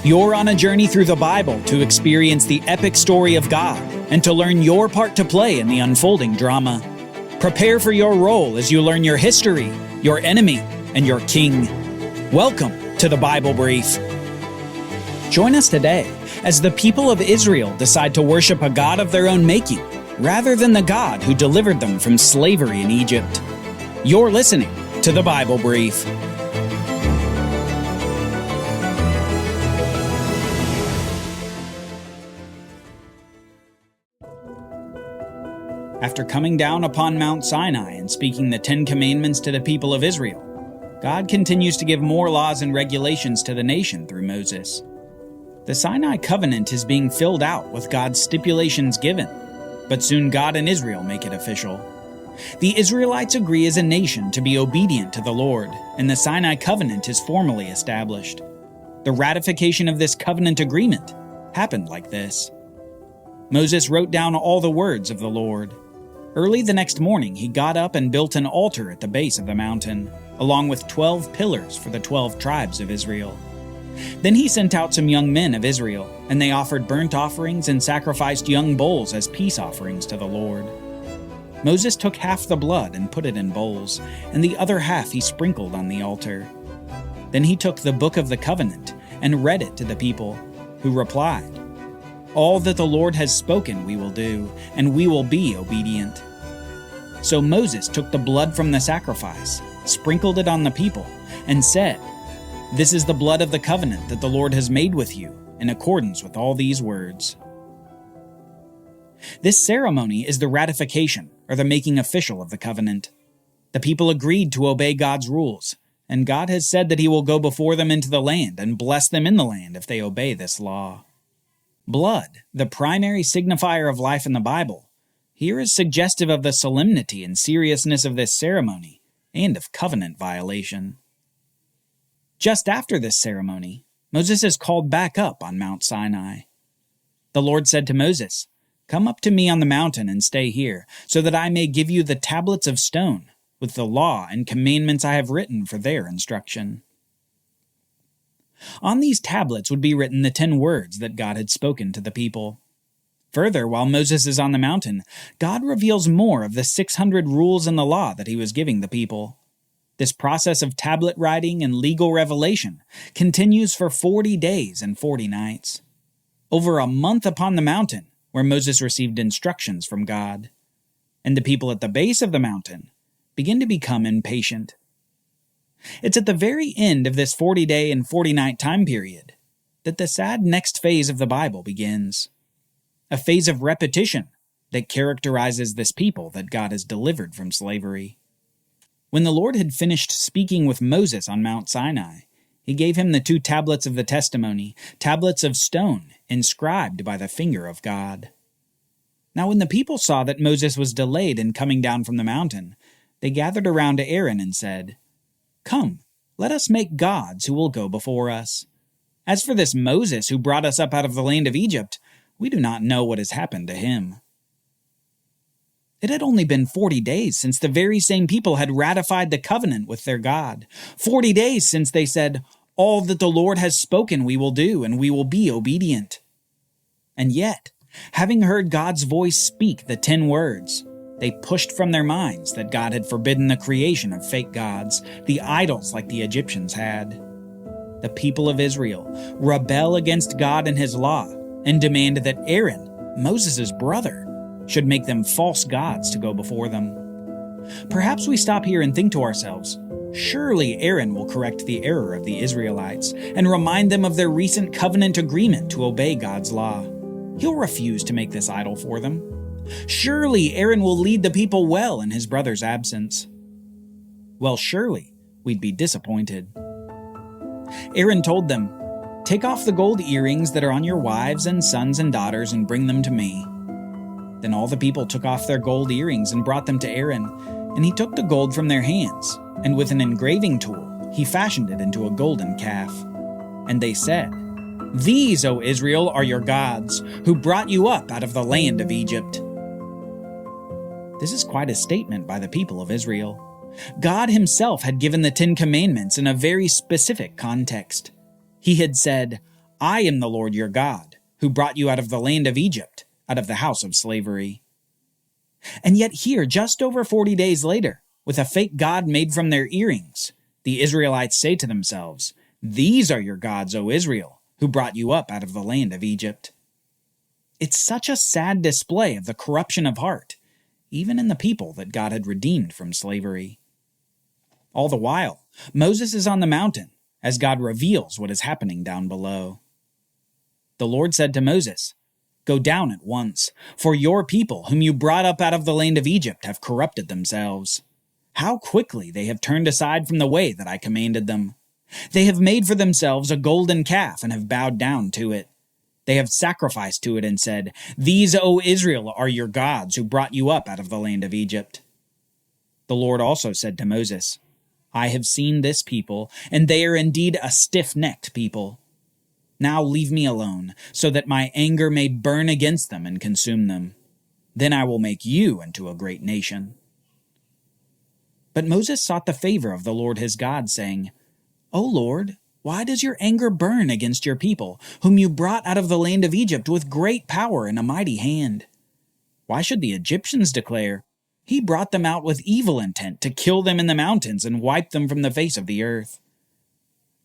You're on a journey through the Bible to experience the epic story of God and to learn your part to play in the unfolding drama. Prepare for your role as you learn your history, your enemy, and your king. Welcome to the Bible Brief. Join us today as the people of Israel decide to worship a God of their own making, rather than the God who delivered them from slavery in Egypt. You're listening to the Bible Brief. After coming down upon Mount Sinai and speaking the 10 Commandments to the people of Israel, God continues to give more laws and regulations to the nation through Moses. The Sinai Covenant is being filled out with God's stipulations given, but soon God and Israel make it official. The Israelites agree as a nation to be obedient to the Lord, and the Sinai Covenant is formally established. The ratification of this covenant agreement happened like this. Moses wrote down all the words of the Lord. Early the next morning, he got up and built an altar at the base of the mountain, along with 12 pillars for the 12 tribes of Israel. Then he sent out some young men of Israel, and they offered burnt offerings and sacrificed young bulls as peace offerings to the Lord. Moses took half the blood and put it in bowls, and the other half he sprinkled on the altar. Then he took the book of the covenant and read it to the people, who replied, "All that the Lord has spoken we will do, and we will be obedient." So Moses took the blood from the sacrifice, sprinkled it on the people, and said, "This is the blood of the covenant that the Lord has made with you, in accordance with all these words." This ceremony is the ratification, or the making official of the covenant. The people agreed to obey God's rules, and God has said that he will go before them into the land and bless them in the land if they obey this law. Blood, the primary signifier of life in the Bible, here is suggestive of the solemnity and seriousness of this ceremony and of covenant violation. Just after this ceremony, Moses is called back up on Mount Sinai. The Lord said to Moses, "Come up to me on the mountain and stay here, so that I may give you the tablets of stone, with the law and commandments I have written for their instruction." On these tablets would be written the 10 words that God had spoken to the people. Further, while Moses is on the mountain, God reveals more of the 600 rules in the law that he was giving the people. This process of tablet writing and legal revelation continues for 40 days and 40 nights. Over a month upon the mountain, where Moses received instructions from God. And the people at the base of the mountain begin to become impatient. It's at the very end of this 40-day and 40-night time period that the sad next phase of the Bible begins. A phase of repetition that characterizes this people that God has delivered from slavery. When the Lord had finished speaking with Moses on Mount Sinai, he gave him the 2 tablets of the testimony, tablets of stone, inscribed by the finger of God. Now when the people saw that Moses was delayed in coming down from the mountain, they gathered around Aaron and said, "Come, let us make gods who will go before us. As for this Moses who brought us up out of the land of Egypt, we do not know what has happened to him." It had only been 40 days since the very same people had ratified the covenant with their God. 40 days since they said, "All that the Lord has spoken we will do, and we will be obedient." And yet, having heard God's voice speak the 10 words, they pushed from their minds that God had forbidden the creation of fake gods, the idols like the Egyptians had. The people of Israel rebel against God and his law and demand that Aaron, Moses' brother, should make them false gods to go before them. Perhaps we stop here and think to ourselves, surely Aaron will correct the error of the Israelites and remind them of their recent covenant agreement to obey God's law. He'll refuse to make this idol for them. Surely Aaron will lead the people well in his brother's absence. Well, surely we'd be disappointed. Aaron told them, "Take off the gold earrings that are on your wives and sons and daughters and bring them to me." Then all the people took off their gold earrings and brought them to Aaron, and he took the gold from their hands, and with an engraving tool he fashioned it into a golden calf. And they said, "These, O Israel, are your gods, who brought you up out of the land of Egypt." This is quite a statement by the people of Israel. God himself had given the 10 Commandments in a very specific context. He had said, I am the Lord your God, who brought you out of the land of Egypt, out of the house of slavery. And yet here, just over 40 days later, with a fake god made from their earrings, the Israelites say to themselves, "These are your gods, O Israel, who brought you up out of the land of Egypt." It's such a sad display of the corruption of heart, even in the people that God had redeemed from slavery. All the while, Moses is on the mountain as God reveals what is happening down below. The Lord said to Moses, "Go down at once, for your people, whom you brought up out of the land of Egypt, have corrupted themselves. How quickly they have turned aside from the way that I commanded them. They have made for themselves a golden calf and have bowed down to it. They have sacrificed to it and said, 'These, O Israel, are your gods who brought you up out of the land of Egypt.'" The Lord also said to Moses, "I have seen this people, and they are indeed a stiff-necked people. Now leave me alone, so that my anger may burn against them and consume them. Then I will make you into a great nation." But Moses sought the favor of the Lord his God, saying, "O Lord, why does your anger burn against your people, whom you brought out of the land of Egypt with great power and a mighty hand? Why should the Egyptians declare, 'He brought them out with evil intent to kill them in the mountains and wipe them from the face of the earth'?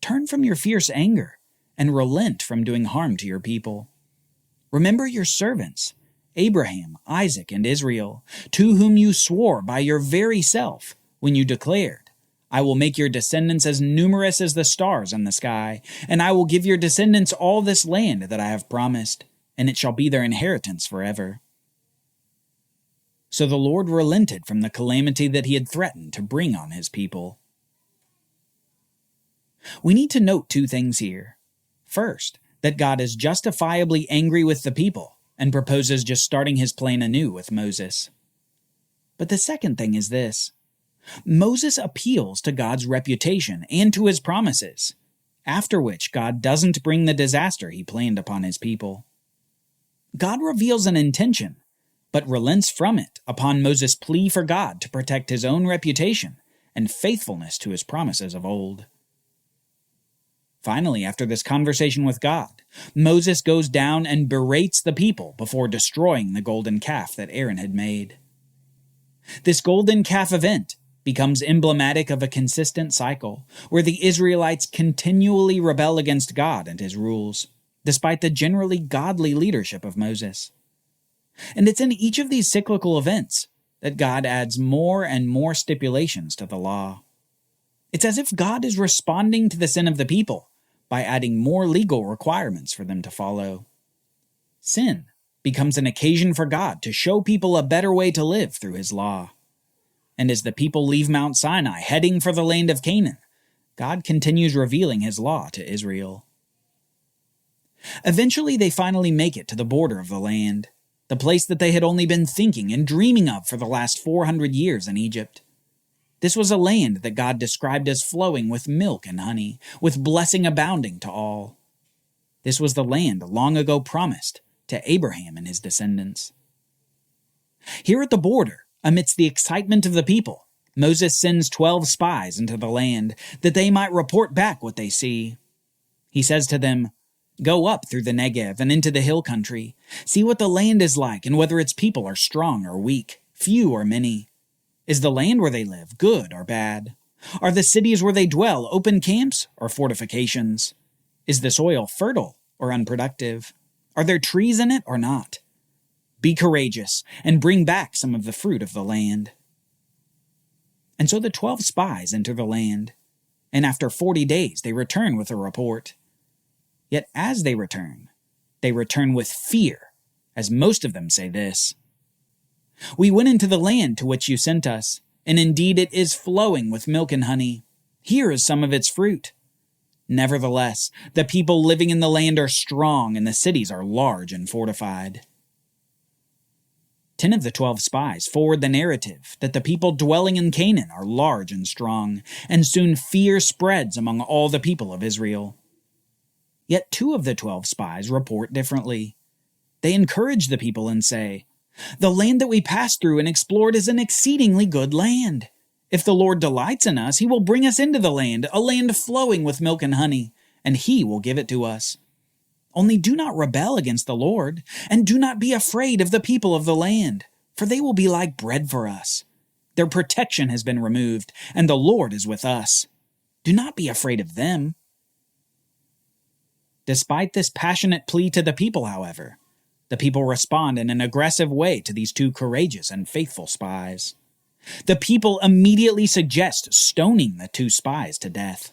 Turn from your fierce anger and relent from doing harm to your people. Remember your servants, Abraham, Isaac, and Israel, to whom you swore by your very self when you declared, 'I will make your descendants as numerous as the stars in the sky, and I will give your descendants all this land that I have promised, and it shall be their inheritance forever.'" So the Lord relented from the calamity that he had threatened to bring on his people. We need to note two things here. First, that God is justifiably angry with the people and proposes just starting his plan anew with Moses. But the second thing is this. Moses appeals to God's reputation and to his promises, after which God doesn't bring the disaster he planned upon his people. God reveals an intention, but relents from it upon Moses' plea for God to protect his own reputation and faithfulness to his promises of old. Finally, after this conversation with God, Moses goes down and berates the people before destroying the golden calf that Aaron had made. This golden calf event becomes emblematic of a consistent cycle where the Israelites continually rebel against God and his rules, despite the generally godly leadership of Moses. And it's in each of these cyclical events that God adds more and more stipulations to the law. It's as if God is responding to the sin of the people by adding more legal requirements for them to follow. Sin becomes an occasion for God to show people a better way to live through his law. And as the people leave Mount Sinai, heading for the land of Canaan, God continues revealing his law to Israel. Eventually, they finally make it to the border of the land, the place that they had only been thinking and dreaming of for the last 400 years in Egypt. This was a land that God described as flowing with milk and honey, with blessing abounding to all. This was the land long ago promised to Abraham and his descendants. Here at the border, amidst the excitement of the people, Moses sends 12 spies into the land that they might report back what they see. He says to them, "Go up through the Negev and into the hill country. See what the land is like and whether its people are strong or weak, few or many. Is the land where they live good or bad? Are the cities where they dwell open camps or fortifications? Is the soil fertile or unproductive? Are there trees in it or not? Be courageous and bring back some of the fruit of the land." And so the 12 spies enter the land, and after 40 days they return with a report. Yet as they return with fear, as most of them say this: "We went into the land to which you sent us, and indeed it is flowing with milk and honey. Here is some of its fruit. Nevertheless, the people living in the land are strong, and the cities are large and fortified." 10 of the 12 spies forward the narrative that the people dwelling in Canaan are large and strong, and soon fear spreads among all the people of Israel. Yet 2 of the 12 spies report differently. They encourage the people and say, "The land that we passed through and explored is an exceedingly good land. If the Lord delights in us, he will bring us into the land, a land flowing with milk and honey, and he will give it to us. Only do not rebel against the Lord, and do not be afraid of the people of the land, for they will be like bread for us. Their protection has been removed, and the Lord is with us. Do not be afraid of them." Despite this passionate plea to the people, however, the people respond in an aggressive way to these two courageous and faithful spies. The people immediately suggest stoning the two spies to death.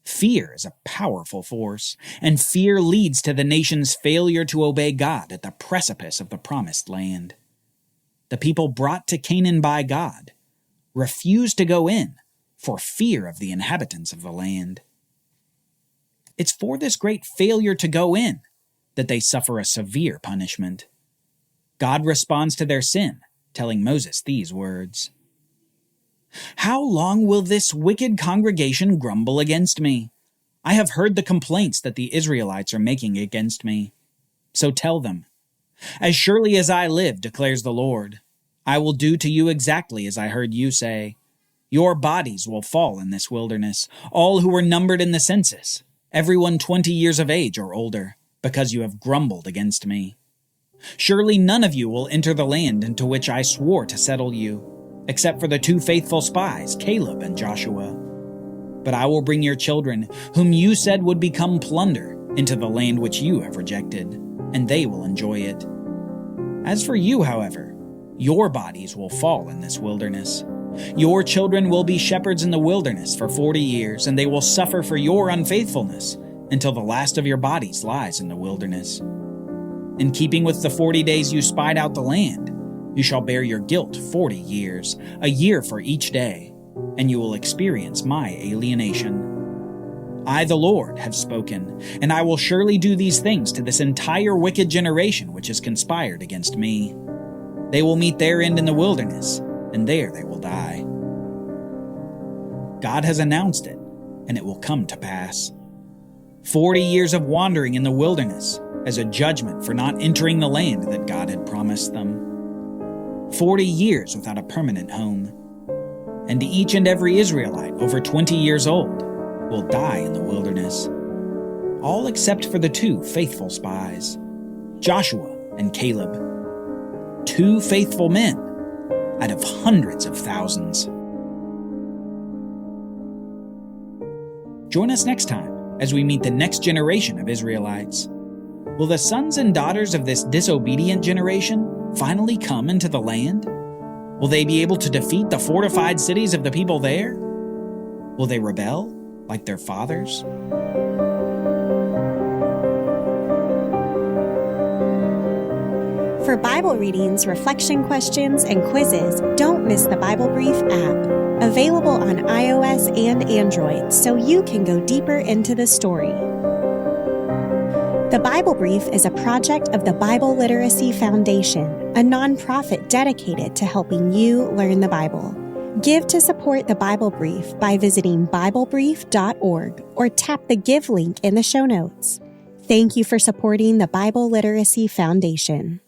Fear is a powerful force, and fear leads to the nation's failure to obey God at the precipice of the promised land. The people brought to Canaan by God refuse to go in for fear of the inhabitants of the land. It's for this great failure to go in that they suffer a severe punishment. God responds to their sin, telling Moses these words: "How long will this wicked congregation grumble against me? I have heard the complaints that the Israelites are making against me. So tell them, 'As surely as I live, declares the Lord, I will do to you exactly as I heard you say. Your bodies will fall in this wilderness, all who were numbered in the census, everyone 20 years of age or older, because you have grumbled against me. Surely none of you will enter the land into which I swore to settle you, except for the two faithful spies, Caleb and Joshua. But I will bring your children, whom you said would become plunder, into the land which you have rejected, and they will enjoy it. As for you, however, your bodies will fall in this wilderness. Your children will be shepherds in the wilderness for 40 years, and they will suffer for your unfaithfulness until the last of your bodies lies in the wilderness. In keeping with the 40 days you spied out the land, you shall bear your guilt 40 years, a year for each day, and you will experience my alienation. I, the Lord, have spoken, and I will surely do these things to this entire wicked generation which has conspired against me. They will meet their end in the wilderness, and there they will die." God has announced it, and it will come to pass. 40 years of wandering in the wilderness as a judgment for not entering the land that God had promised them. 40 years without a permanent home. And each and every Israelite over 20 years old will die in the wilderness. All except for the two faithful spies, Joshua and Caleb. 2 faithful men out of hundreds of thousands. Join us next time as we meet the next generation of Israelites. Will the sons and daughters of this disobedient generation finally come into the land? Will they be able to defeat the fortified cities of the people there? Will they rebel like their fathers? For Bible readings, reflection questions, and quizzes, don't miss the Bible Brief app, available on iOS and Android, so you can go deeper into the story. The Bible Brief is a project of the Bible Literacy Foundation, a nonprofit dedicated to helping you learn the Bible. Give to support the Bible Brief by visiting BibleBrief.org or tap the Give link in the show notes. Thank you for supporting the Bible Literacy Foundation.